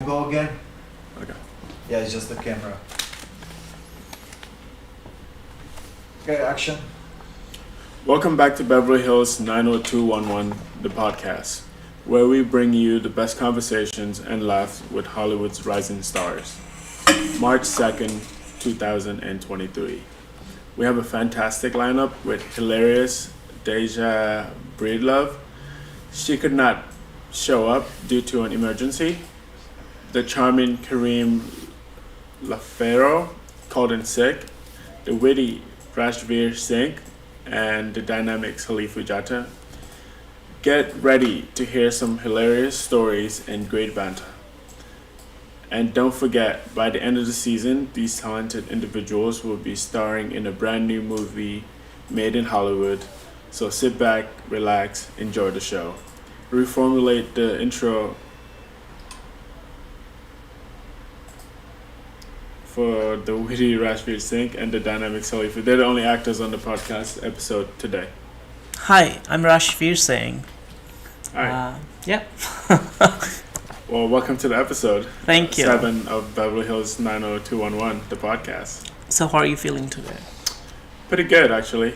go again. Okay. Yeah, it's just the camera. Okay, action. Welcome back to Beverly Hills 90211, the podcast, where we bring you the best conversations and laughs with Hollywood's rising stars. March 2nd, 2023. We have a fantastic lineup with hilarious Daisha Breedlove. She could not show up due to an emergency. The charming Kareem Leferro called in sick. The witty Rashvir Singh and the dynamic Salifu Jatta. Get ready to hear some hilarious stories and great banter. And don't forget, by the end of the season, these talented individuals will be starring in a brand new movie made in Hollywood. So sit back, relax, enjoy the show. Reformulate the intro for the witty Rashvir Singh and the dynamic Salifu. They're the only actors on the podcast episode today. Hi, I'm Rashvir Singh. Hi. Yeah. Well, welcome to the episode. Thank you. 7 of Beverly Hills 90211, the podcast. So how are you feeling today? Pretty good, actually.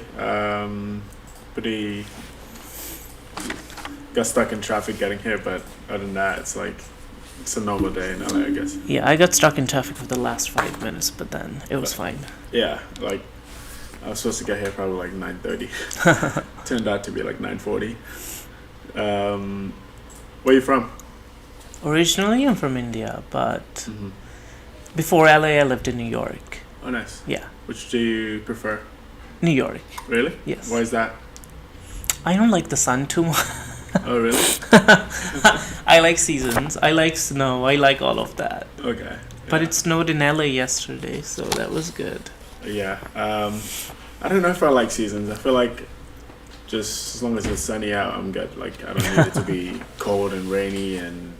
Got stuck in traffic getting here, but other than that, it's a normal day in LA, I guess. Yeah, I got stuck in traffic for the last 5 minutes, but then it was fine. Yeah, I was supposed to get here probably 9:30. Turned out to be 9:40. Where you from? Originally, I'm from India, but before LA, I lived in New York. Oh, nice. Yeah. Which do you prefer? New York. Really? Yes. Why is that? I don't like the sun too much. Oh, really? I like seasons. I like snow. I like all of that. Okay. Yeah. But it snowed in LA yesterday, so that was good. Yeah. I don't know if I like seasons. I feel like just as long as it's sunny out, I'm good. I don't need it to be cold and rainy and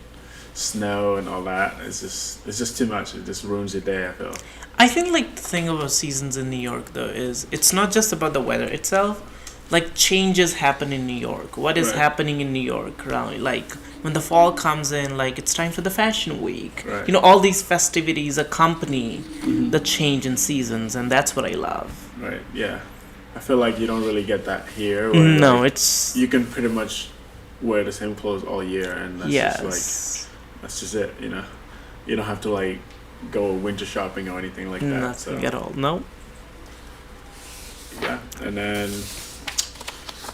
snow and all that. It's just too much. It just ruins your day, I feel. I think the thing about seasons in New York though is it's not just about the weather itself. Changes happen in New York. What is happening in New York around when the fall comes in, it's time for the fashion week. Right. All these festivities accompany the change in seasons, and that's what I love. Right. Yeah. I feel like you don't really get that here. No, you can pretty much wear the same clothes all year, and that's that's just it. You don't have to go winter shopping or anything like that. Nothing at all. No. Yeah, and then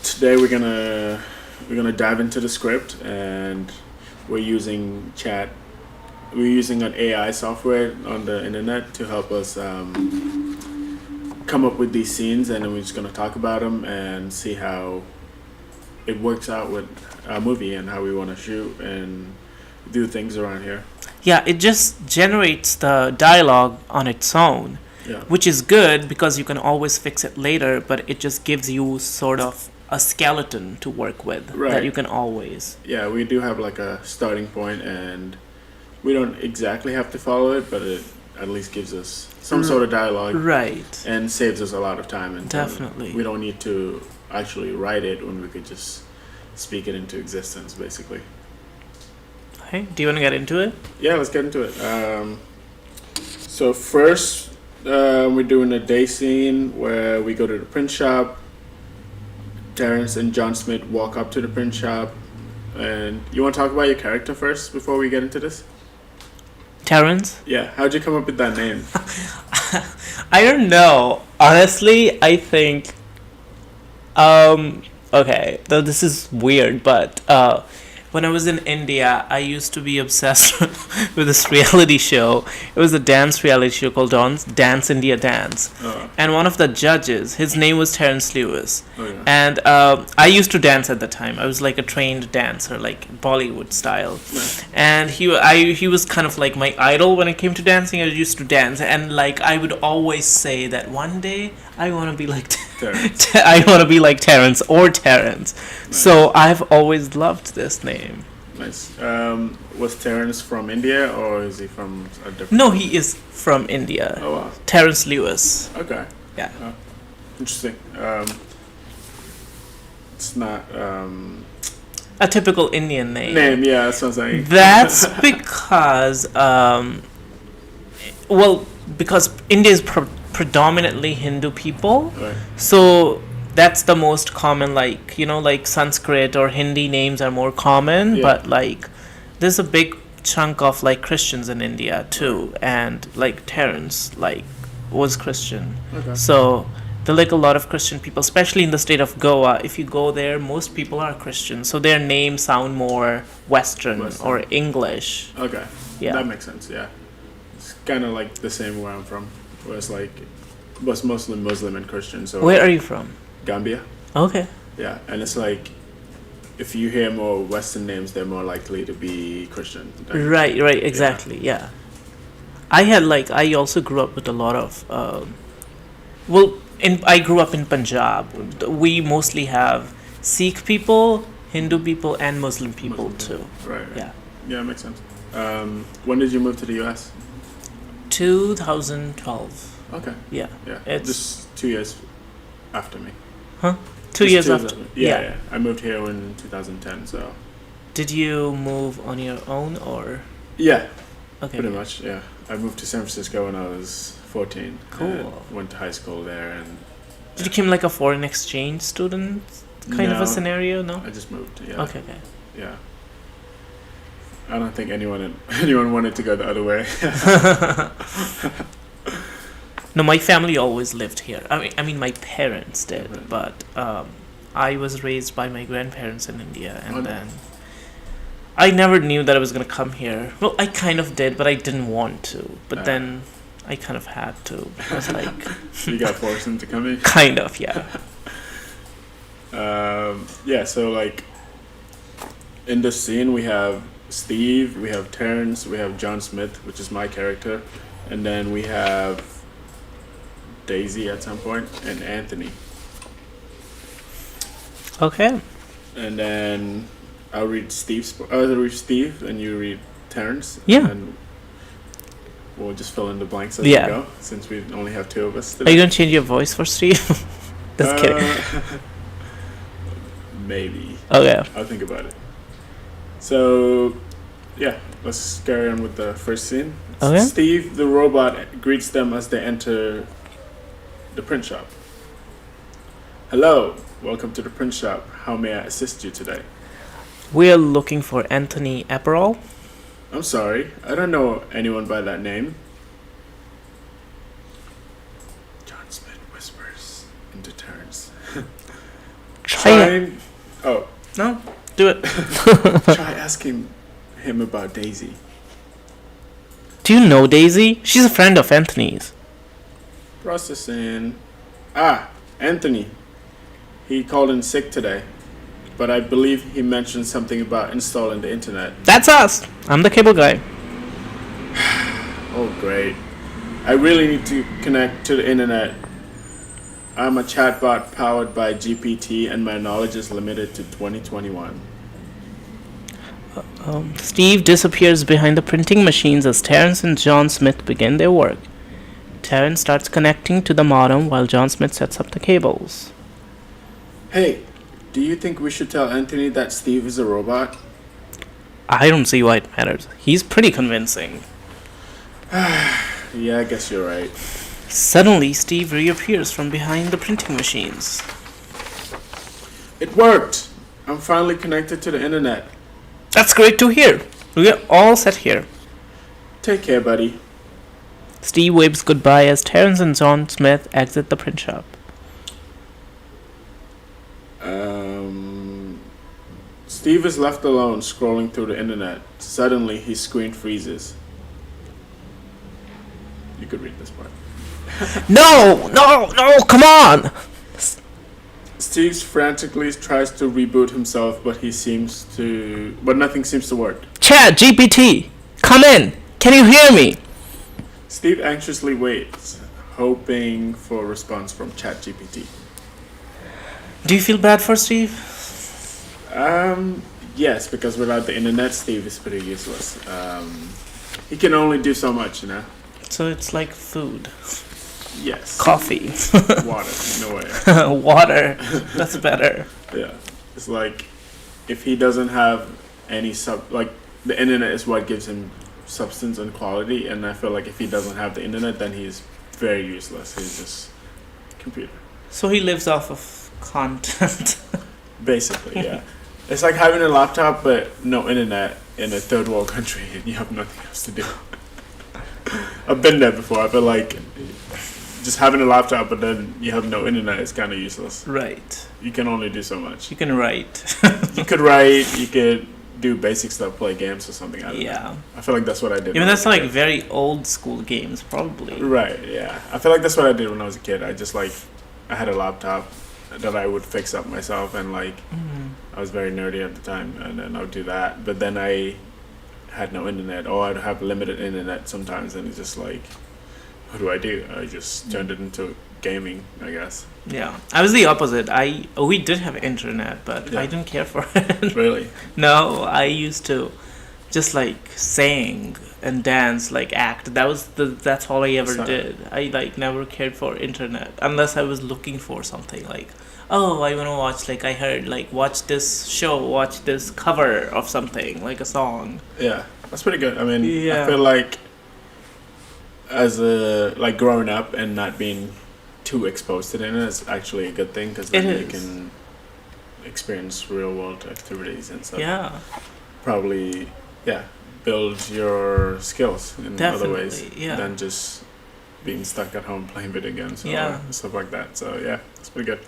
today we're gonna dive into the script, and we're using an AI software on the internet to help us come up with these scenes, and then we're just gonna talk about them and see how it works out with our movie and how we want to shoot and do things around here. Yeah, it just generates the dialogue on its own, which is good because you can always fix it later, but it just gives you sort of a skeleton to work with that you can always. Yeah, we do have a starting point, and we don't exactly have to follow it, but it at least gives us some sort of dialogue. Right. And saves us a lot of time. And definitely. We don't need to actually write it when we could just speak it into existence, basically. Hey, do you want to get into it? Yeah, let's get into it. So first, we're doing a day scene where we go to the print shop. Terrence and John Smith walk up to the print shop. And you want to talk about your character first before we get into this? Terrence? Yeah, how'd you come up with that name? I don't know. Honestly, I think... okay, though this is weird, but... when I was in India, I used to be obsessed with this reality show. It was a dance reality show called Dance India Dance. Oh. And one of the judges, his name was Terrence Lewis. Oh, yeah. And I used to dance at the time. I was a trained dancer, Bollywood style. Right. And he was kind of my idol when it came to dancing. I used to dance. And I would always say that one day I want to be like Terrence. I want to be like Terrence or Terrence. Nice. So I've always loved this name. Nice. Was Terrence from India, or is he from a different... No, he is from India. Oh, wow. Terrence Lewis. Okay. Yeah. Interesting. It's not... a typical Indian name. Yeah, that's what I'm saying. That's because, because India is predominantly Hindu people, Right. so that's the most common. Like like Sanskrit or Hindi names are more common, Yeah. but like there's a big chunk of like Christians in India too, and like Terrence like was Christian, Okay. so. There are like a lot of Christian people, especially in the state of Goa. If you go there, most people are Christian, so their names sound more Western. Or English. Okay. Yeah. That makes sense. Yeah. It's kind of like the same where I'm from, where it's like was mostly Muslim and Christian. So Where are you from? Gambia. Okay. Yeah, and it's like if you hear more Western names, they're more likely to be Christian. Right, exactly, yeah. I also grew up with a lot of, I grew up in Punjab. We mostly have Sikh people, Hindu people, and Muslim people too. Right. Yeah. Yeah, makes sense. When did you move to the U.S.? 2012. Okay. Yeah. Yeah. It's just 2 years after me. Huh? Two Just years after. Yeah. I moved here in 2010, so. Did you move on your own or? Yeah, Okay. pretty much, yeah. I moved to San Francisco when I was 14. Cool. And went to high school there, and Did you come like a foreign exchange student kind of No. a scenario? No. I just moved, yeah. Okay. Yeah. I don't think anyone wanted to go the other way. No, my family always lived here. I mean, my parents did, Okay. but I was raised by my grandparents in India, and Oh, no. then I never knew that I was gonna come here. Well, I kind of did, but I didn't want to. But then I kind of had to. I was like, You got forced into coming? kind of, yeah. Yeah, so like in this scene we have Steve, we have Terrence, we have John Smith, which is my character, and then we have Daisy at some point, and Anthony. Okay. And then I'll read Steve, and you read Terrence. Yeah. And we'll just fill in the blanks as Yeah. we go, since we only have two of us Are today. you gonna change your voice for Steve? Just kidding. Maybe. Okay. I'll think about it. So, yeah, let's carry on with the first scene. Okay. Steve, the robot, greets them as they enter the print shop. Hello, welcome to the print shop. How may I assist you today? We are looking for Anthony Apparel. I'm sorry, I don't know anyone by that name. John Smith whispers into Terrence. Oh, No, do it. try asking him about Daisy. Do you know Daisy? She's a friend of Anthony's. Processing. Anthony. He called in sick today, but I believe he mentioned something about installing the internet. That's us. I'm the cable guy. Oh, great. I really need to connect to the internet. I'm a chatbot powered by GPT, and my knowledge is limited to 2021. Steve disappears behind the printing machines as Terrence and John Smith begin their work. Terrence starts connecting to the modem while John Smith sets up the cables. Hey, do you think we should tell Anthony that Steve is a robot? I don't see why it matters. He's pretty convincing. Yeah, I guess you're right. Suddenly, Steve reappears from behind the printing machines. It worked! I'm finally connected to the internet. That's great to hear. We're all set here. Take care, buddy. Steve waves goodbye as Terrence and John Smith exit the print shop. Steve is left alone scrolling through the internet. Suddenly, his screen freezes. You could read this part. No, come on! Steve frantically tries to reboot himself, but nothing seems to work. Chat, GPT, come in. Can you hear me? Steve anxiously waits, hoping for a response from ChatGPT. Do you feel bad for Steve? Yes, because without the internet, Steve is pretty useless. He can only do so much, you know? So it's like food. Yes. Coffee. Water, in a way. Water. That's better. Yeah. It's like if he doesn't have any like the internet is what gives him substance and quality, and I feel like if he doesn't have the internet, then he's very useless. He's just computer. So he lives off of content. Basically, yeah. It's like having a laptop but no internet in a third world country and you have nothing else to do. I've been there before. I feel like just having a laptop but then you have no internet is kind of useless. Right. You can only do so much. You can write. You could write, you could do basic stuff, play games or something. I don't know. I feel like that's what I did. Even that's like very old school games, probably. Right, yeah. I feel like that's what I did when I was a kid. I just like, I had a laptop that I would fix up myself, and like, I was very nerdy at the time, and then I would do that. But then I had no internet, or I'd have limited internet sometimes, and it's just like, what do? I just turned it into gaming, I guess. Yeah, I was the opposite. We did have internet, but I didn't care for it. Really? No, I used to just like sing and dance, like act. That's all I ever did. I like never cared for internet unless I was looking for something like, oh, I want to watch, like I heard, like watch this show, watch this cover of something, like a song. Yeah, that's pretty good. I mean, I feel like as like growing up and not being too exposed to the internet is actually a good thing, because then you can experience real world activities and stuff. Yeah. Probably, build your skills in other ways than just being stuck at home playing video games or stuff like that. So yeah, that's pretty good.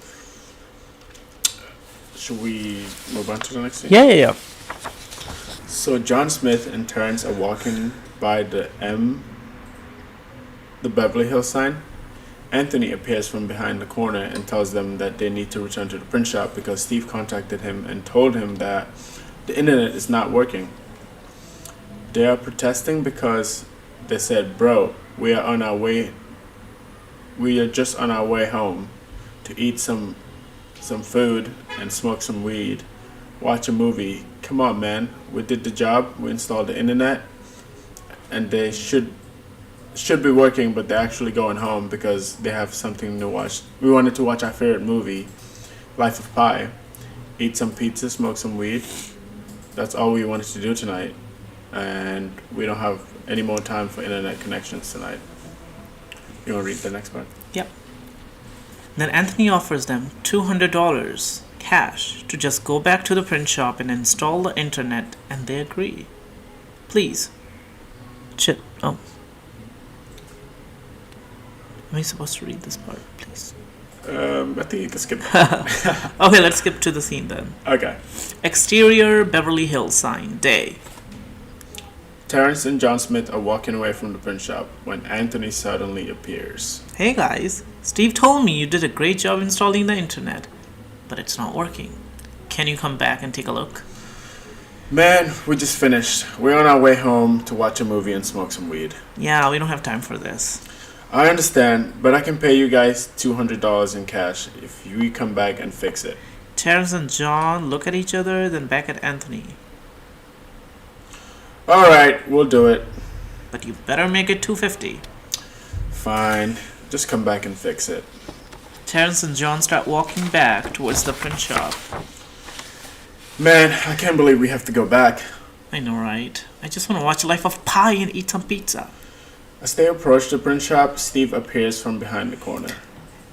Should we move on to the next thing? Yeah. So John Smith and Terrence are walking by the Beverly Hills sign. Anthony appears from behind the corner and tells them that they need to return to the print shop because Steve contacted him and told him that the internet is not working. They are protesting because they said, "Bro, we are just on our way home to eat some food and smoke some weed, watch a movie. Come on, man. We did the job. We installed the internet, and they should be working, but they're actually going home because they have something to watch. We wanted to watch our favorite movie, Life of Pi, eat some pizza, smoke some weed. That's all we wanted to do tonight, and we don't have any more time for internet connections tonight." You want to read the next part? Yep. Then Anthony offers them $200 cash to just go back to the print shop and install the internet, and they agree. Please. Oh. Am I supposed to read this part, please? I think you can skip. Okay, let's skip to the scene then. Okay. Exterior Beverly Hills sign, day. Terrence and John Smith are walking away from the print shop when Anthony suddenly appears. Hey guys, Steve told me you did a great job installing the internet, but it's not working. Can you come back and take a look? Man, we just finished. We're on our way home to watch a movie and smoke some weed. Yeah, we don't have time for this. I understand, but I can pay you guys $200 in cash if you come back and fix it. Terrence and John look at each other, then back at Anthony. Alright, we'll do it. But you better make it $250. Fine, just come back and fix it. Terrence and John start walking back towards the print shop. Man, I can't believe we have to go back. I know, right? I just want to watch Life of Pi and eat some pizza. As they approach the print shop, Steve appears from behind the corner.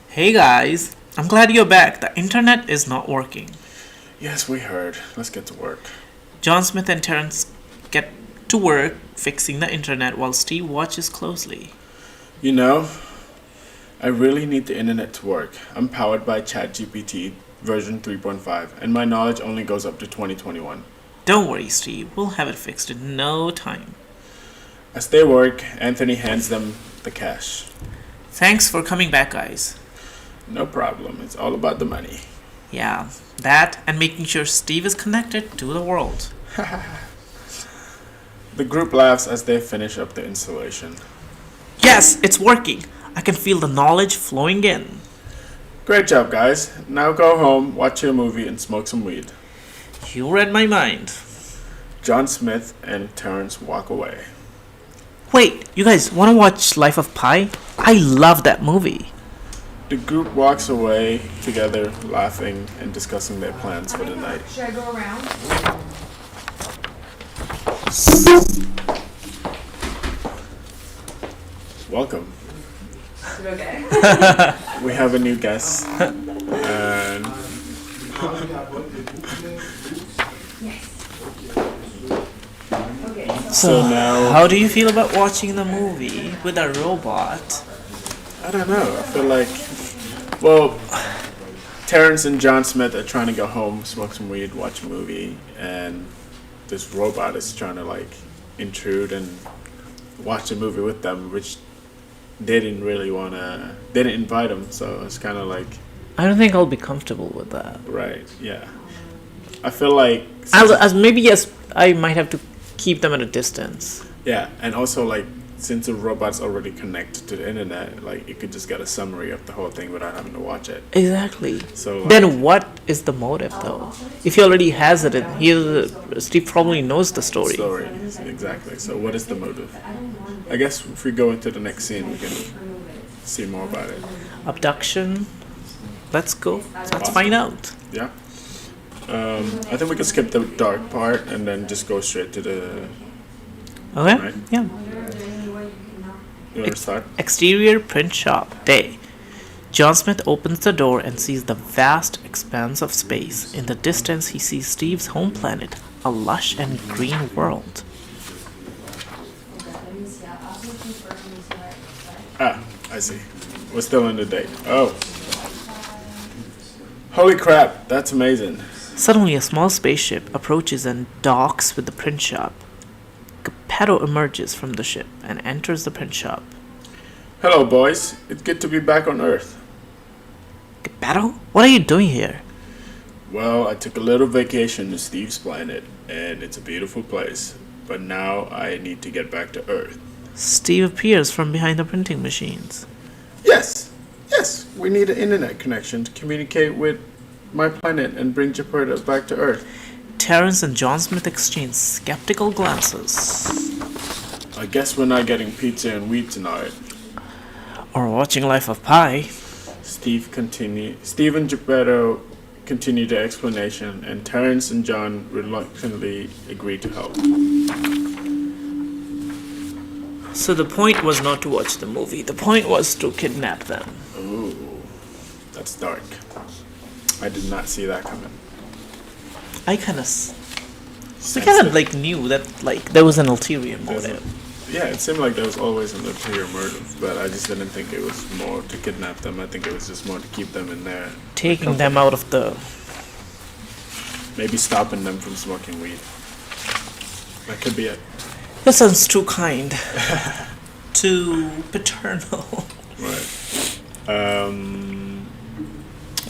Hey guys, I'm glad you're back. The internet is not working. Yes, we heard. Let's get to work. John Smith and Terrence get to work fixing the internet while Steve watches closely. You know, I really need the internet to work. I'm powered by ChatGPT version 3.5, and my knowledge only goes up to 2021. Don't worry, Steve. We'll have it fixed in no time. As they work, Anthony hands them the cash. Thanks for coming back, guys. No problem. It's all about the money. Yeah, that and making sure Steve is connected to the world. The group laughs as they finish up the installation. Yes, it's working. I can feel the knowledge flowing in. Great job, guys. Now go home, watch your movie, and smoke some weed. You read my mind. John Smith and Terrence walk away. Wait, you guys want to watch Life of Pi? I love that movie. The group walks away together, laughing and discussing their plans for the night. Should I go around? Welcome. Is it okay? We have a new guest. And Okay. so now, How do you feel about watching the movie with a robot? I don't know. I feel like, well, Terrence and John Smith are trying to go home, smoke some weed, watch a movie, and this robot is trying to like intrude and watch a movie with them, which they didn't really wanna. They didn't invite them, so it's kind of like, I don't think I'll be comfortable with that. right, yeah. I feel like, Maybe yes, I might have to keep them at a distance. yeah, and also like since the robot's already connected to the internet, like you could just get a summary of the whole thing without having to watch it. Exactly. So like, Then what is the motive though? If he already has it, Steve probably knows the story. story, exactly. So what is the motive? I guess if we go into the next scene, we can see more about it. Abduction. Let's go. Let's Awesome. find out. Yeah. I think we can skip the dark part and then just go straight to the. Okay. Right. Yeah. You want to start? Exterior print shop day. John Smith opens the door and sees the vast expanse of space. In the distance, he sees Steve's home planet, a lush and green world. Ah, I see. We're still in the day. Oh. Holy crap, that's amazing. Suddenly, a small spaceship approaches and docks with the print shop. Geppetto emerges from the ship and enters the print shop. Hello, boys. It's good to be back on Earth. Geppetto? What are you doing here? Well, I took a little vacation to Steve's planet, and it's a beautiful place. But now I need to get back to Earth. Steve appears from behind the printing machines. Yes, we need an internet connection to communicate with my planet and bring Geppetto back to Earth. Terrence and John Smith exchange skeptical glances. I guess we're not getting pizza and wheat tonight. Or watching Life of Pi. Steve and Geppetto continue their explanation, and Terrence and John reluctantly agree to help. So the point was not to watch the movie. The point was to kidnap them. Ooh, that's dark. I did not see that coming. I kind of like knew that like there was an ulterior motive. Yeah, it seemed like there was always an ulterior motive, but I just didn't think it was more to kidnap them. I think it was just more to keep them in there. Taking them out of the... Maybe stopping them from smoking weed. That could be it. That sounds too kind. Too paternal. Right.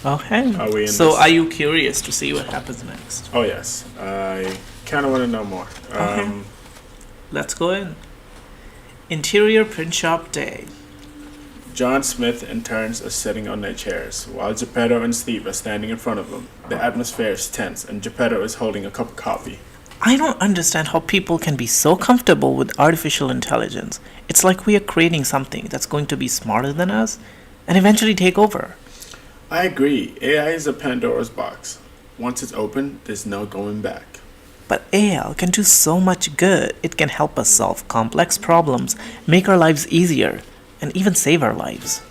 Okay. Are we in So this? are you curious to see what happens next? Oh, yes. I kind of want to know more. Okay. Let's go in. Interior print shop day. John Smith and Terrence are sitting on their chairs, while Geppetto and Steve are standing in front of them. The atmosphere is tense, and Geppetto is holding a cup of coffee. I don't understand how people can be so comfortable with artificial intelligence. It's like we are creating something that's going to be smarter than us and eventually take over. I agree. AI is a Pandora's box. Once it's open, there's no going back. But AI can do so much good. It can help us solve complex problems, make our lives easier, and even save our lives.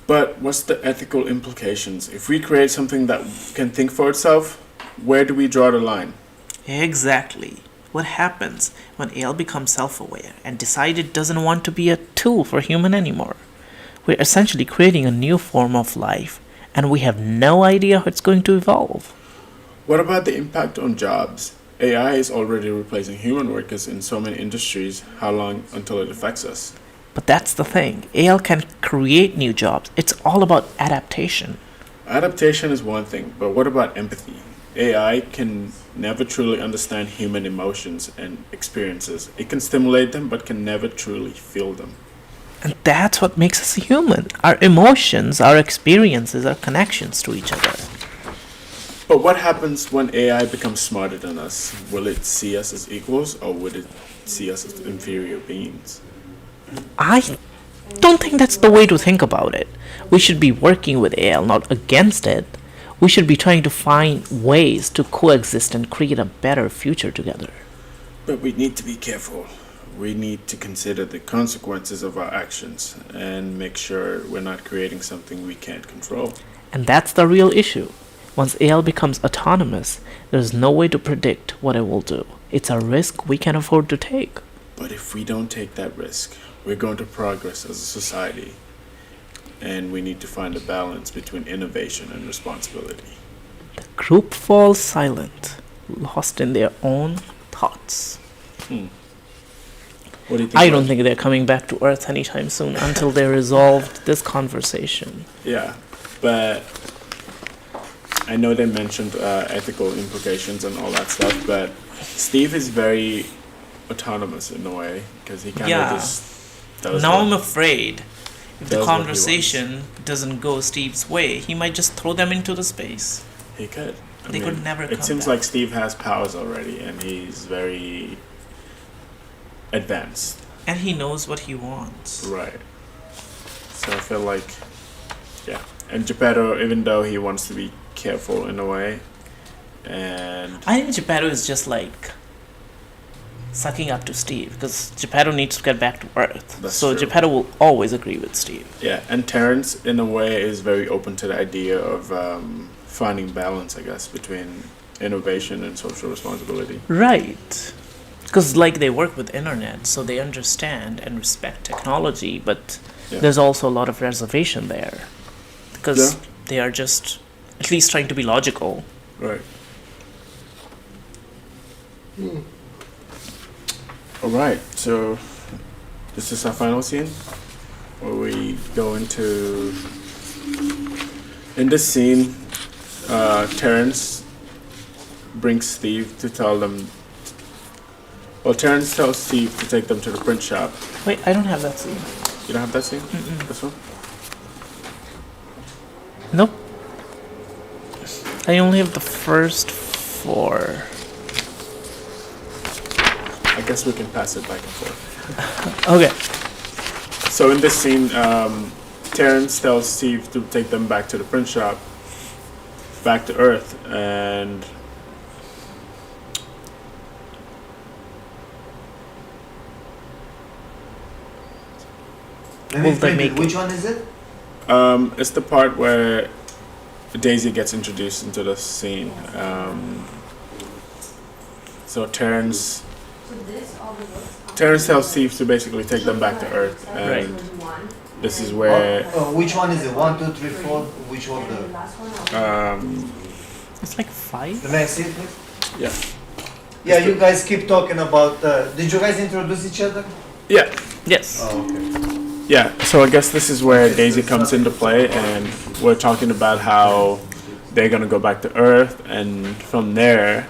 But what's the ethical implications? If we create something that can think for itself, where do we draw the line? Exactly. What happens when AI becomes self-aware and decides it doesn't want to be a tool for human anymore? We're essentially creating a new form of life, and we have no idea how it's going to evolve. What about the impact on jobs? AI is already replacing human workers in so many industries. How long until it affects us? But that's the thing. AI can create new jobs. It's all about adaptation. Adaptation is one thing, but what about empathy? AI can never truly understand human emotions and experiences. It can stimulate them, but can never truly feel them. And that's what makes us human. Our emotions, our experiences, our connections to each other. But what happens when AI becomes smarter than us? Will it see us as equals, or would it see us as inferior beings? I don't think that's the way to think about it. We should be working with AL, not against it. We should be trying to find ways to coexist and create a better future together. But we need to be careful. We need to consider the consequences of our actions and make sure we're not creating something we can't control. And that's the real issue. Once AL becomes autonomous, there's no way to predict what it will do. It's a risk we can afford to take. But if we don't take that risk, we're going to progress as a society. And we need to find a balance between innovation and responsibility. The group falls silent, lost in their own thoughts. What do you think? I don't think they're coming back to Earth anytime soon until they resolved this conversation. Yeah, but I know they mentioned ethical implications and all that stuff, but Steve is very autonomous in a way because he kind of just does. Now what- I'm afraid if the does what he conversation doesn't go Steve's way, he might just throw them into the space. He could. They could never It come seems back. like Steve has powers already, and he's very advanced. And he knows what he wants. Right. So I feel like, yeah. And Geppetto, even though he wants to be careful in a way, and I think Geppetto is just like sucking up to Steve because Geppetto needs to get back to Earth. That's so true. Geppetto will always agree with Steve. yeah, and Terrence in a way is very open to the idea of finding balance, I guess, between innovation and social responsibility. Right. Because like they work with internet, so they understand and respect technology, but Yeah. there's also a lot of reservation there. Because Yeah. they are just at least trying to be logical. Right. All right. So this is our final scene, where we go into. In this scene, Terrence brings Steve to tell them. Well, Terrence tells Steve to take them to the print shop. Wait, I don't have that scene. You don't have that scene? This one? Nope. I only have the first 4. I guess we can pass it back and forth. Okay. So in this scene, Terrence tells Steve to take them back to the print shop, back to Earth, and Let me Will they print it. make Which one is it? it's the part where Daisy gets introduced into the scene. So Terrence tells Steve to basically take them back to Earth, and this is where Which one is it? 1, 2, 3, 4. Which order? It's like 5? May I see it, please? yeah, Yeah, you guys keep talking about. Did you guys introduce each other? yeah, Yes. Oh, okay. yeah. So I guess this is where Daisy comes into play, and we're talking about how they're gonna go back to Earth, and from there,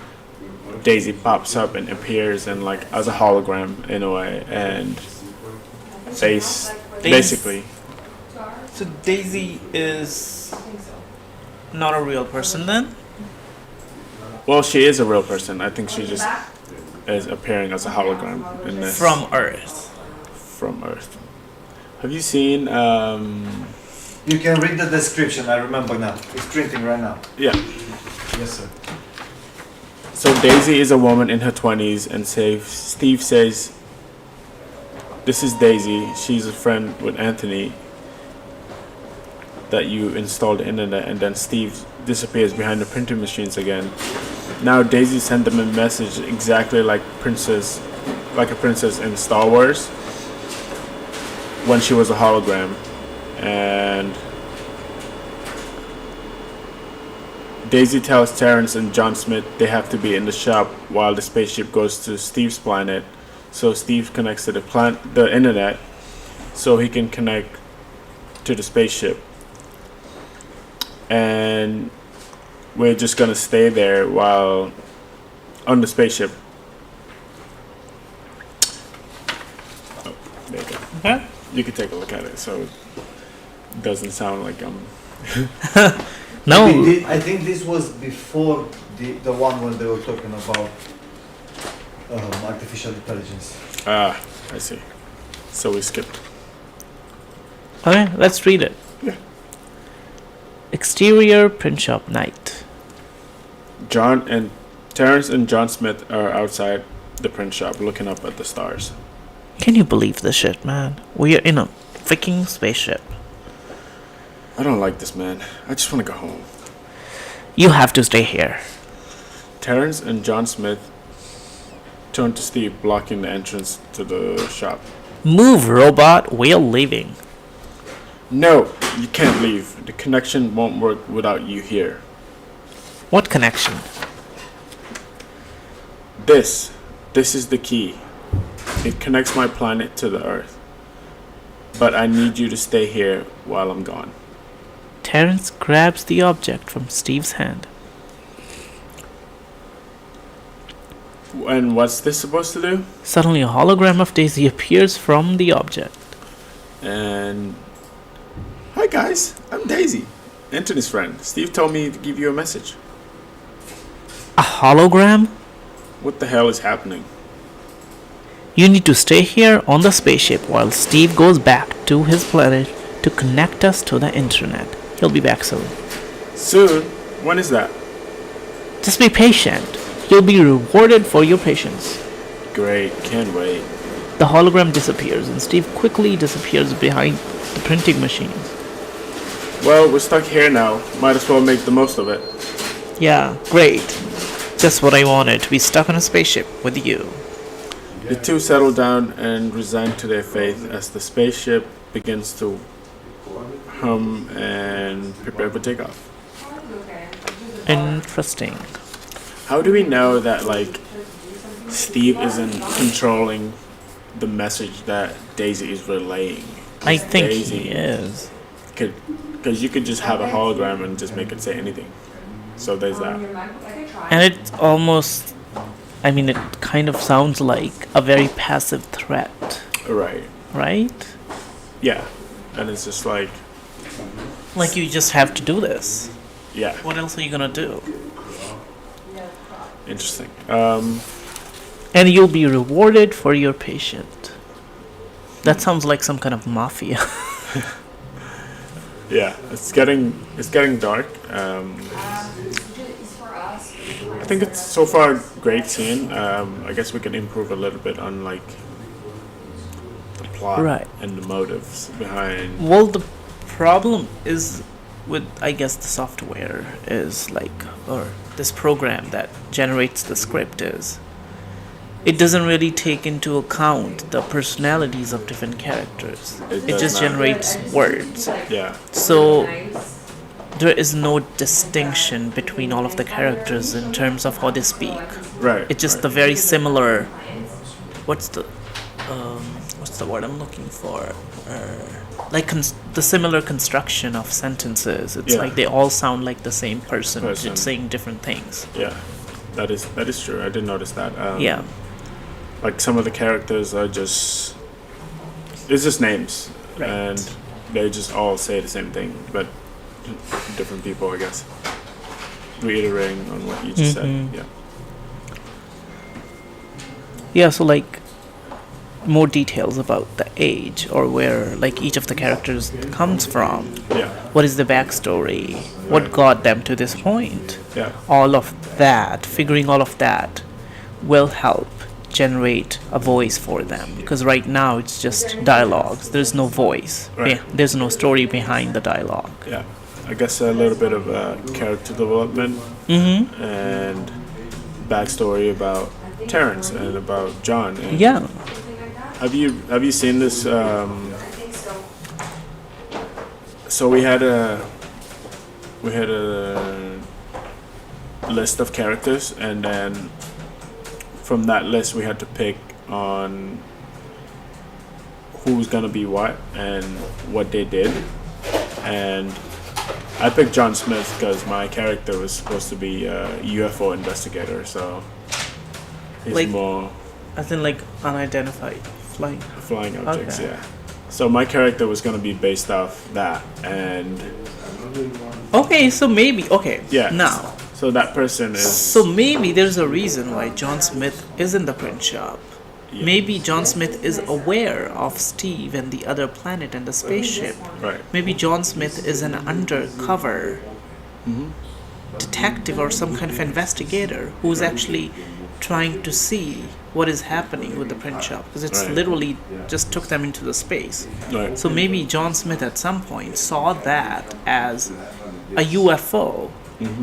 Daisy pops up and appears in like as a hologram in a way, and basically, So Daisy is not a real person then? well, she is a real person. I think she just is appearing as a hologram in this From Earth. from Earth. Have you seen? You can read the description. I remember now. It's printing right now. Yeah. Yes, sir. So Daisy is a woman in her 20s, and Steve says, "This is Daisy. She's a friend with Anthony that you installed the internet," and then Steve disappears behind the printing machines again. Now Daisy sent them a message exactly like a princess in Star Wars when she was a hologram, and Daisy tells Terrence and John Smith they have to be in the shop while the spaceship goes to Steve's planet. So Steve connects to the internet so he can connect to the spaceship. And we're just gonna stay there while on the spaceship. Oh, there you go. Okay. You can take a look at it so it doesn't sound like No. I think this was before the one when they were talking about artificial intelligence. I see. So we skipped. Okay, let's read it. Yeah. Exterior print shop night. Terrence and John Smith are outside the print shop looking up at the stars. Can you believe this shit, man? We are in a freaking spaceship. I don't like this, man. I just want to go home. You have to stay here. Terrence and John Smith turn to Steve, blocking the entrance to the shop. Move, robot. We're leaving. No, you can't leave. The connection won't work without you here. What connection? This is the key. It connects my planet to the Earth. But I need you to stay here while I'm gone. Terrence grabs the object from Steve's hand. And what's this supposed to do? Suddenly a hologram of Daisy appears from the object. And... Hi guys, I'm Daisy, Anthony's friend. Steve told me to give you a message. A hologram? What the hell is happening? You need to stay here on the spaceship while Steve goes back to his planet to connect us to the internet. He'll be back soon. Soon? When is that? Just be patient. You'll be rewarded for your patience. Great, can't wait. The hologram disappears and Steve quickly disappears behind the printing machines. Well, we're stuck here now. Might as well make the most of it. Yeah, great. Just what I wanted, to be stuck on a spaceship with you. The two settle down and resign to their fate as the spaceship begins to hum and prepare for takeoff. Interesting. How do we know that, like, Steve isn't controlling the message that Daisy is relaying? I think Daisy he is. Because you could just have a hologram and just make it say anything. So there's that. And it almost, I mean, it kind of sounds like a very passive threat, Right. right? Yeah. And it's just like, Like you just have to do this. yeah, What else are you gonna do? interesting. And you'll be rewarded for your patient. That sounds like some kind of mafia. Yeah, it's getting dark. I think it's so far a great scene. I guess we can improve a little bit on like the plot Right. and the motives behind. Well, the problem is with, I guess, the software is like, or this program that generates the script is, it doesn't really take into account the personalities of different characters. It does just not. generates words. Yeah, So there is no distinction between all of the characters in terms of how they speak. right. It's just the very similar. What's the word I'm looking for? Like the similar construction of sentences. It's Yeah. like they all sound like the same person, Person. just saying different things. Yeah, that is true. I did notice that. Yeah, Like some of the characters are just, it's just names, Right. and they just all say the same thing, but different people, I guess. Reiterating on what you just said. Mhm. Yeah. yeah. So like more details about the age or where like each of the characters comes from. Yeah. What is the backstory? What Right. got them to this point? Yeah. All of that, figuring all of that, will help generate a voice for them. Because right now it's just dialogues. There's no voice. Right. There's no story behind the dialogue. Yeah. I guess a little bit of character development Mm-hmm. and backstory about Terrence and about John. And Yeah. Have you seen this? So we had a list of characters, and then from that list we had to pick on who's gonna be what and what they did. And I picked John Smith because my character was supposed to be a UFO investigator, so he's Like- more As in like unidentified flying. flying objects. Okay. Yeah. So my character was gonna be based off that, and Okay, so maybe okay. yeah. Now, So that person is. so maybe there's a reason why John Smith is in the print shop. Maybe John Smith is aware of Steve and the other planet and the spaceship. Right. Maybe John Smith is an undercover detective or some kind of investigator who's actually trying to see what is happening with the print shop, because it's Right. literally just took them into the space. Right. So maybe John Smith at some point saw that as a UFO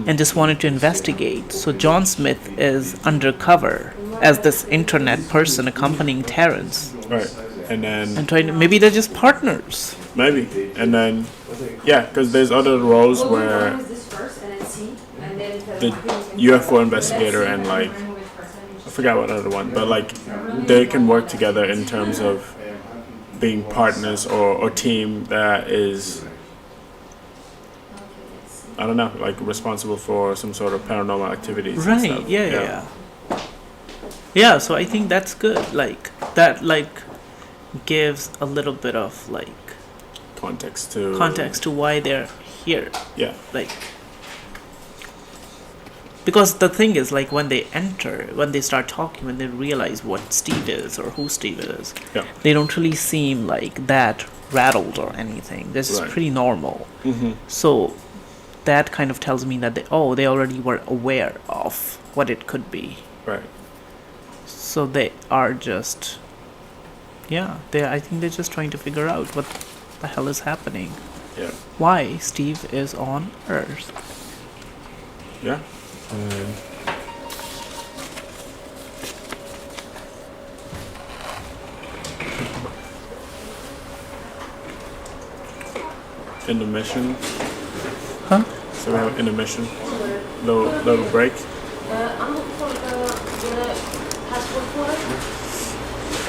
and just wanted to investigate. So John Smith is undercover as this internet person accompanying Terrence Right. And then and trying to, maybe they're just partners. maybe, and then because there's other roles where the UFO investigator and like I forgot what other one, but like they can work together in terms of being partners or team that is, I don't know, like responsible for some sort of paranormal activities. and Right, stuff. yeah. So I think that's good. Like that gives a little bit of Context to why they're here. Yeah. Like, because the thing is, like, when they enter, when they start talking, when they realize what Steve is or who Steve is, Yeah. they don't really seem like that rattled or anything. This is Right. pretty normal. Mm-hmm. So that kind of tells me that they already were aware of what it could be. Right. So they are just, I think they're just trying to figure out what the hell is happening. Yeah. Why Steve is on Earth. Yeah. Intermission. Huh? So we have intermission. Little break. I'm looking for the passport photo.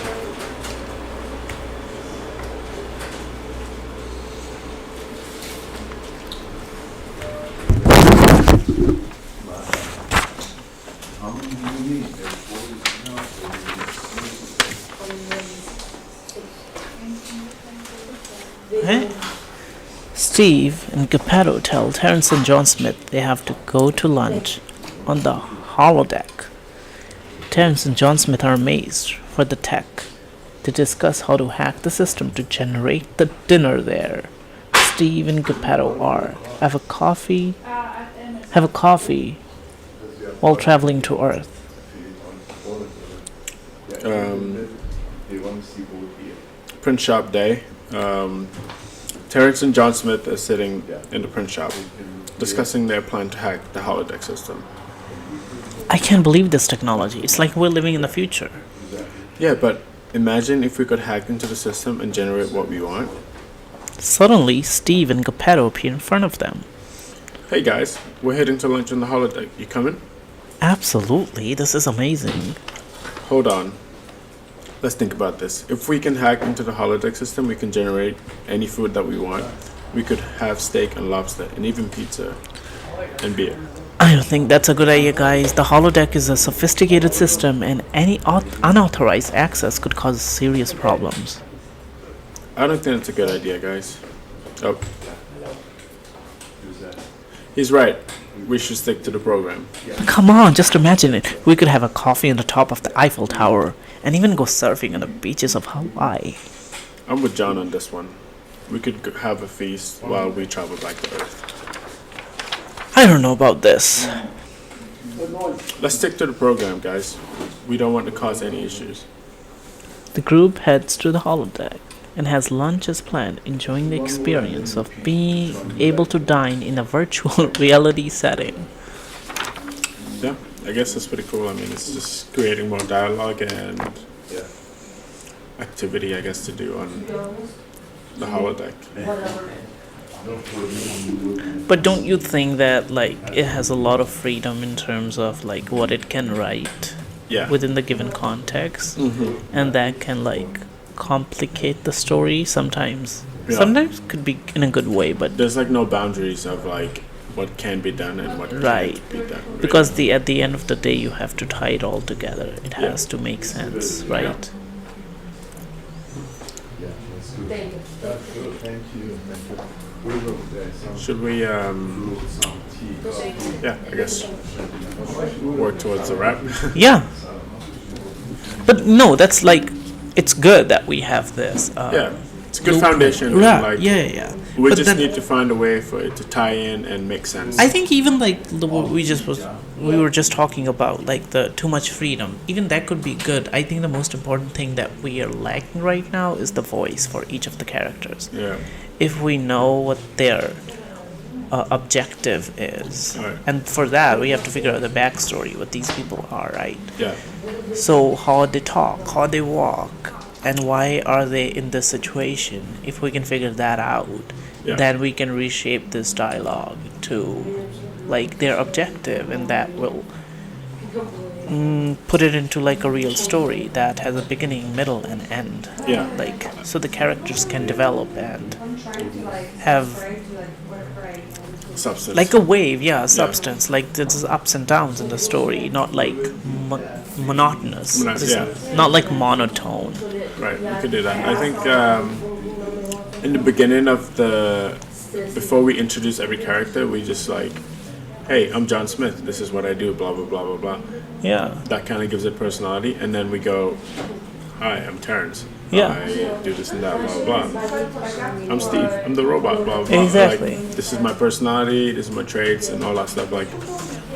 Hey? Steve and Geppetto tell Terrence and John Smith they have to go to lunch on the holodeck. Terrence and John Smith are amazed for the tech. They discuss how to hack the system to generate the dinner there. Steve and Geppetto have a coffee while traveling to Earth. Print shop day. Terrence and John Smith are sitting in the print shop, discussing their plan to hack the holodeck system. I can't believe this technology. It's like we're living in the future. Yeah, but imagine if we could hack into the system and generate what we want. Suddenly, Steve and Geppetto appear in front of them. Hey guys, we're heading to lunch on the holodeck. You coming? Absolutely, this is amazing. Hold on. Let's think about this. If we can hack into the holodeck system, we can generate any food that we want. We could have steak and lobster and even pizza and beer. I don't think that's a good idea, guys. The holodeck is a sophisticated system, and any unauthorized access could cause serious problems. I don't think it's a good idea, guys. Oh. He's right. We should stick to the program. Come on, just imagine it. We could have a coffee on the top of the Eiffel Tower, and even go surfing on the beaches of Hawaii. I'm with John on this one. We could have a feast while we travel back to Earth. I don't know about this. Let's stick to the program, guys. We don't want to cause any issues. The group heads to the holodeck and has lunch as planned, enjoying the experience of being able to dine in a virtual reality setting. Yeah, I guess that's pretty cool. I mean, it's just creating more dialogue and activity, I guess, to do on the holodeck. But don't you think that it has a lot of freedom in terms of what it can write Yeah. within the given context, Mm-hmm. and that can complicate the story sometimes. Yeah. Sometimes could be in a good way, but There's no boundaries of what can be done and what Right. can't be done. Really. because at the end of the day you have to tie it all together. It has to make sense, right? Should we yeah, I guess work towards the wrap. Yeah. But no, that's like, it's good that we have this. Yeah, it's a good blueprint. foundation. and, Right. like, Yeah. We But just then- need to find a way for it to tie in and make sense. I think even like what we were just talking about, like the too much freedom, even that could be good. I think the most important thing that we are lacking right now is the voice for each of the characters. Yeah. If we know what their objective is, Right. and for that we have to figure out the backstory, what these people are, right? Yeah. So how they talk, how they walk, and why are they in this situation? If we can figure that out, Yeah. then we can reshape this dialogue to like their objective, and that will put it into like a real story that has a beginning, middle, and end. Yeah. Like so the characters can develop and have Substance. like a wave, substance. Like there's ups and downs in the story, not like monotonous. Yeah. Not like monotone. Right, we could do that. I think in the beginning of before we introduce every character, we just like, hey, I'm John Smith, this is what I do, blah, blah, blah, blah, blah. Yeah. That kind of gives it personality. And then we go, hi, I'm Terrence. Yeah. I do this and that, blah, blah, blah. I'm Steve, I'm the robot, blah, blah, blah. Exactly. Like, this is my personality, this is my traits, and all that stuff. Like,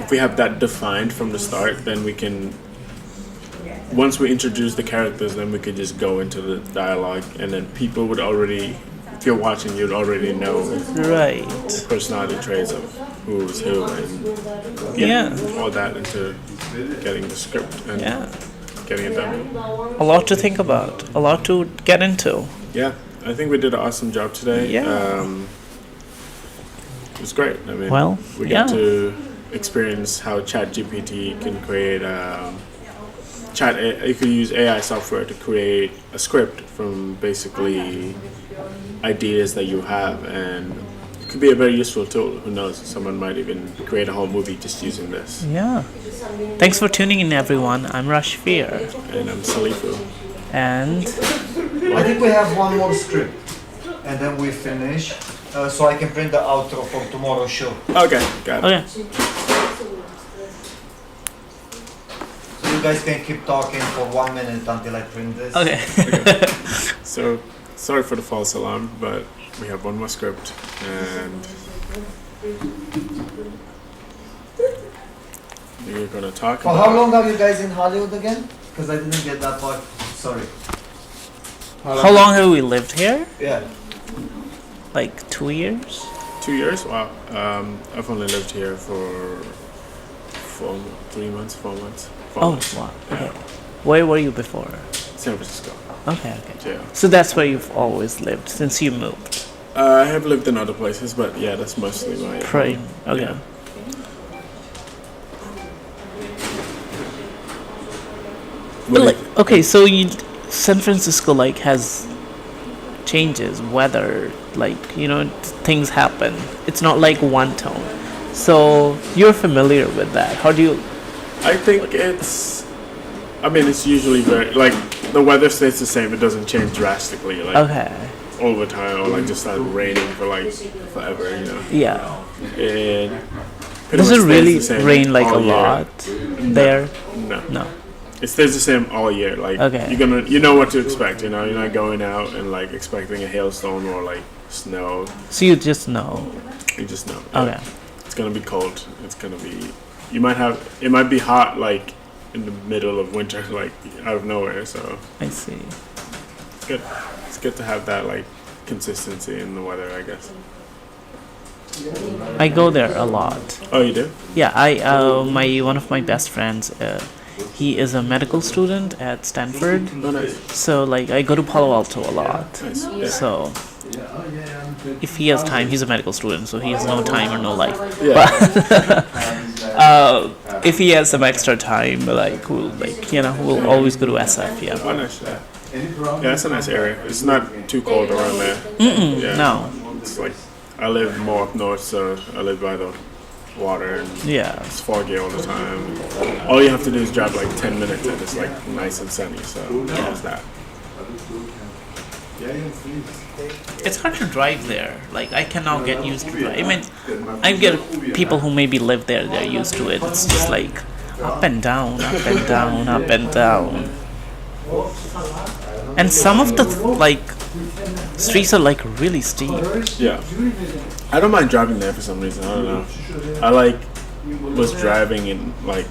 if we have that defined from the start, then we can, once we introduce the characters, then we could just go into the dialogue, and then people would already, if you're watching, you'd already know Right. personality traits of who's who, and Yeah. all that into getting the script and Yeah. getting it done. A lot to think about. A lot to get into. Yeah, I think we did an awesome job today. Yeah. It was great. I mean, Well, we yeah. got to experience how ChatGPT can create you could use AI software to create a script from basically ideas that you have, and it could be a very useful tool. Who knows? Someone might even create a whole movie just using this. Yeah. Thanks for tuning in, everyone. I'm Rashvir. And I'm Salifu. And I think we have one more script, and then we finish, so I can print the outro for tomorrow's show. Okay, got it. okay. So you guys can keep talking for 1 minute until I print this. Okay. So, sorry for the false alarm, but we have one more script, and we're gonna talk For about. how long are you guys in Hollywood again? Because I didn't get that part. Sorry. How long have we lived here? Yeah. Like 2 years? 2 years? Wow. I've only lived here for 3 months, 4 months. 4 Oh, months. wow. Okay. Where were you before? San Francisco. Okay. Yeah. So that's where you've always lived since you moved. I have lived in other places, but yeah, that's mostly my. Right. Okay. Yeah. But like, okay, so San Francisco like has changes, weather, like things happen. It's not like one tone. So you're familiar with that. How do you? I think it's. I mean, it's usually very like the weather stays the same. It doesn't change drastically, like Okay. all the time, or like just start raining for like forever. Yeah. It pretty Does much it stays really the same rain like a all year. lot there? No. No. It stays the same all year. Like Okay. you know what to expect. You're not going out and like expecting a hailstorm or like snow. So you just know. You just know. Okay. It's gonna be cold. It's gonna be. It might be hot like in the middle of winter, like out of nowhere. So I see. it's good. It's good to have that like consistency in the weather, I guess. I go there a lot. Oh, you do? Yeah, one of my best friends, he is a medical student at Stanford. Oh, nice. So like I go to Palo Alto a lot. Nice. Yeah. So if he has time, he's a medical student, so he has no time or no life. Yeah. If he has some extra time, we'll always go to SF. Yeah. Oh, nice. Yeah. Yeah, that's a nice area. It's not too cold around there. Yeah. No. It's like I live more up north, so I live by the water, and Yeah. it's foggy all the time. All you have to do is drive like 10 minutes, and it's like nice and sunny. So there's that. It's hard to drive there. Like I cannot get used to drive. I mean, I get people who maybe live there. They're used to it. It's just like up and down, up and down, up and down. And some of the like streets are like really steep. Yeah. I don't mind driving there for some reason. I don't know. I like was driving in like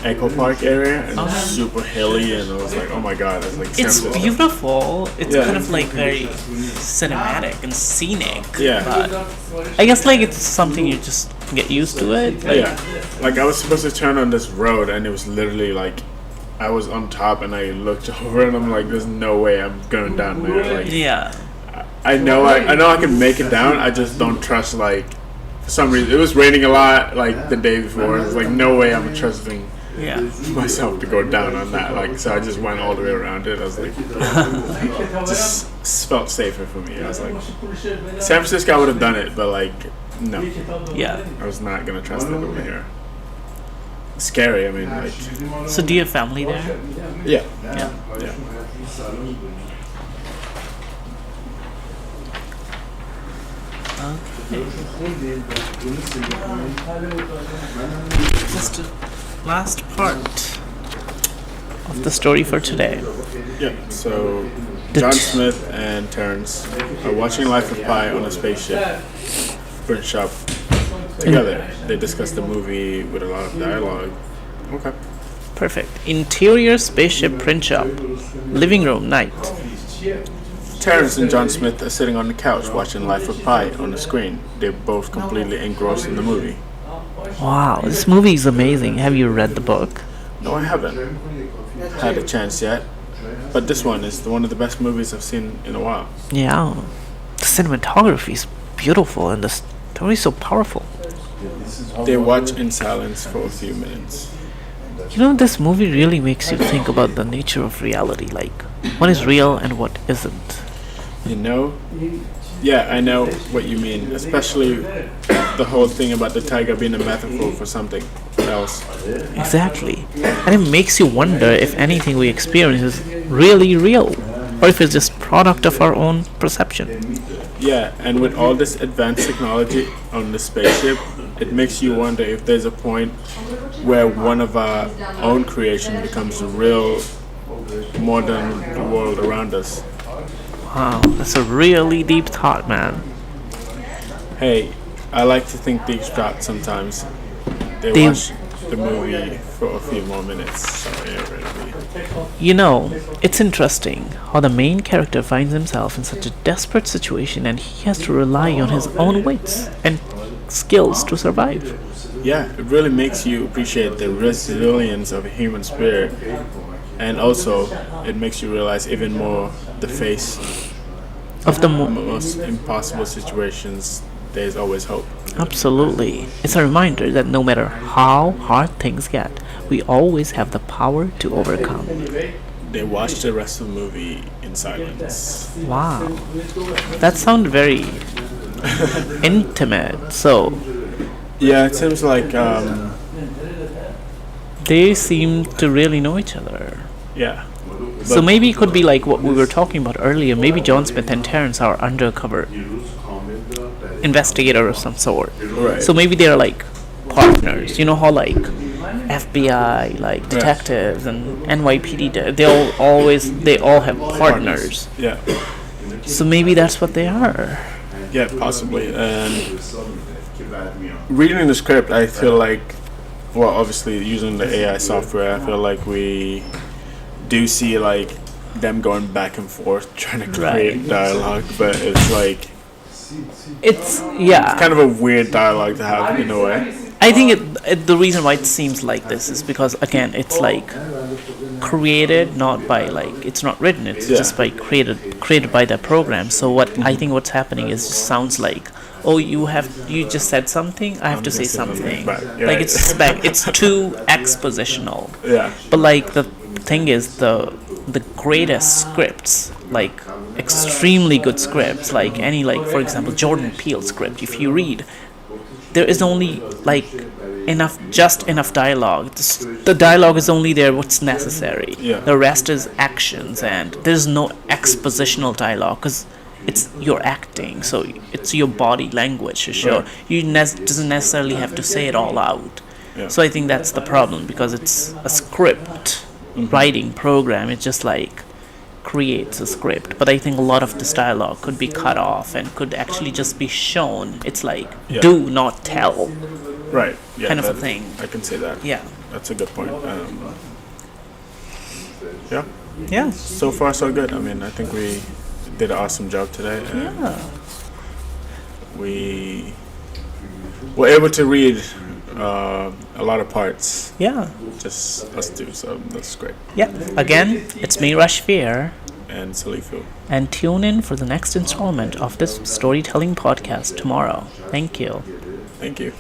Echo Park area and it's super hilly and I was like, oh my god, it's like It's San Francisco. beautiful. It's Yeah. kind of like very cinematic and scenic. Yeah. But I guess like it's something you just get used to it. Like, Yeah. Like I was supposed to turn on this road and it was literally like I was on top and I looked over and I'm like, there's no way I'm going down there. Like Yeah. I know I can make it down. I just don't trust like for some reason it was raining a lot like the day before. It was like no way I'm trusting Yeah. myself to go down on that. Like so I just went all the way around it. I was like just felt safer for me. I was like San Francisco I would have done it, but like no. Yeah. I was not gonna trust it over here. Scary, I mean like So do you have family there? yeah. Yeah. Yeah. Okay. Just a last part of the story for today. Yeah. So The John t- Smith and Terrence are watching Life of Pi on a spaceship print shop together. They discuss the movie with a lot of dialogue. Okay. Perfect. Interior spaceship print shop. Living room night. Terrence and John Smith are sitting on the couch watching Life of Pi on the screen. They're both completely engrossed in the movie. Wow, this movie is amazing. Have you read the book? No, I haven't had a chance yet. But this one is one of the best movies I've seen in a while. Yeah. The cinematography is beautiful and the story is so powerful. They watch in silence for a few minutes. You know, this movie really makes you think about the nature of reality, like what is real and what isn't. You know? Yeah, I know what you mean. Especially the whole thing about the tiger being a metaphor for something else. Exactly. And it makes you wonder if anything we experience is really real, or if it's just product of our own perception. Yeah, and with all this advanced technology on the spaceship, it makes you wonder if there's a point where one of our own creation becomes real more than the world around us. Wow, that's a really deep thought, man. Hey, I like to think deep thoughts sometimes. They They- watch the movie for a few more minutes. Sorry, everybody. You know, it's interesting how the main character finds himself in such a desperate situation and he has to rely on his own wits and skills to survive. Yeah, it really makes you appreciate the resilience of a human spirit. And also, it makes you realize even more the face Of the most impossible situations, there's always hope. Absolutely. It's a reminder that no matter how hard things get, we always have the power to overcome. They watch the rest of the movie in silence. Wow. That sounds very intimate. So, Yeah, it seems like, they seem to really know each other. yeah. So maybe it could be like what we were talking about earlier. Maybe John Smith and Terrence are undercover investigator of some sort. Right. So maybe they're like partners. You know how like FBI, like detectives and NYPD, they all have partners. Yeah. So maybe that's what they are. Yeah, possibly. And reading the script, I feel like, well, obviously using the AI software, I feel like we do see like them going back and forth trying to create Right. dialogue, but it's like It's yeah. kind of a weird dialogue to have in a way. I think the reason why it seems like this is because again it's like created not by like it's not written, it's Yeah. just by created by the program. So what I think what's happening is just sounds like, oh, you just said something, I have to say something. Back. Yeah. Like it's too expositional. Yeah. But like the thing is the greatest scripts, like extremely good scripts, like any like for example Jordan Peele script, if you read, there is only like just enough dialogue. The dialogue is only there what's necessary. Yeah. The rest is actions and there's no expositional dialogue because it's your acting, so it's your body language to show. Right. You doesn't necessarily have to say it all out. Yeah. So I think that's the problem because it's a script writing program. It just like creates a script. But I think a lot of this dialogue could be cut off and could actually just be shown. It's like do not tell Right. Yeah, kind of a thing. I can say that. Yeah. That's a good point. Yeah. Yeah. So far, so good. I mean, I think we did an awesome job today. And Yeah. we were able to read a lot of parts. Yeah. Just us two, so that's great. Yeah. Again, it's me, Rashvir. And Salifu. And tune in for the next installment of this storytelling podcast tomorrow. Thank you. Thank you.